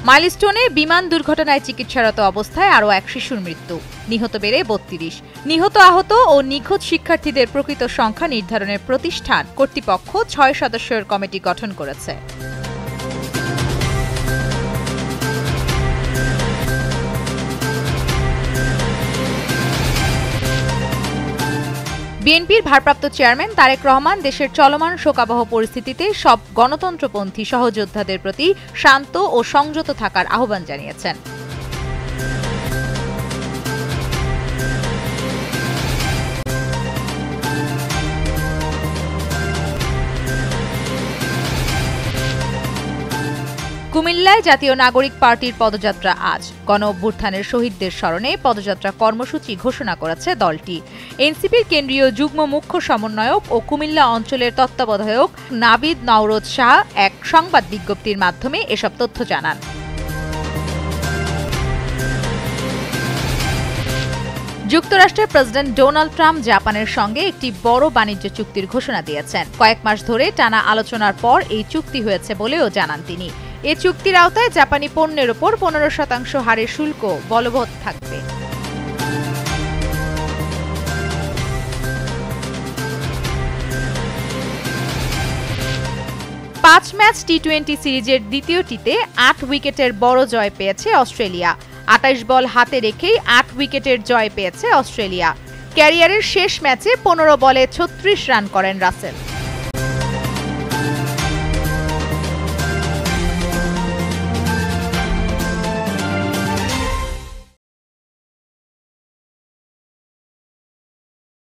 মাইলস্টোনে বিমান দুর্ঘটনায় চিকিৎসারত অবস্থায় আরও এক শিশুর মৃত্যু, নিহত বেড়ে ৩২। নিহত, আহত ও নিখোঁজ শিক্ষার্থীদের প্রকৃত সংখ্যা নির্ধারণের প্রতিষ্ঠান কর্তৃপক্ষ ৬ সদস্যের কমিটি গঠন করেছে। বিএনপির ভারপ্রাপ্ত চেয়ারম্যান তারেক রহমান দেশের চলমান শোকাবহ পরিস্থিতিতে সব গণতন্ত্রপন্থী সহযোদ্ধাদের প্রতি শান্ত ও সংযত থাকার আহ্বান জানিয়েছেন। কুমিল্লায় জাতীয় নাগরিক পার্টির পদযাত্রা আজ। গণ-অভ্যুত্থানের শহীদদের স্মরণে পদযাত্রা কর্মসূচি ঘোষণা করেছে দলটি। এনসিপির কেন্দ্রীয় যুগ্ম মুখ্য সমন্বয়ক ও কুমিল্লা অঞ্চলের তত্ত্বাবধায়ক নাবিদ নওরোজ শাহ এক সংবাদ বিজ্ঞপ্তির মাধ্যমে এসব তথ্য জানান। যুক্তরাষ্ট্রের প্রেসিডেন্ট ডোনাল্ড ট্রাম্প জাপানের সঙ্গে একটি বড় বাণিজ্য চুক্তির ঘোষণা দিয়েছেন। কয়েক মাস ধরে টানা আলোচনার পর এই চুক্তি হয়েছে বলেও জানান তিনি। এ চুক্তির আওতায় জাপানি পণ্যের ওপর 15% হারে শুল্ক বলবৎ থাকবে। ৫ ম্যাচ টি-২০ সিরিজের দ্বিতীয়টিতে ৮ উইকেটের বড় জয় পেয়েছে অস্ট্রেলিয়া। ২৮ বল হাতে রেখেই ৮ উইকেটের জয় পেয়েছে অস্ট্রেলিয়া। ক্যারিয়ারের শেষ ম্যাচে ১৫ বলে ৩৬ রান করেন রাসেল।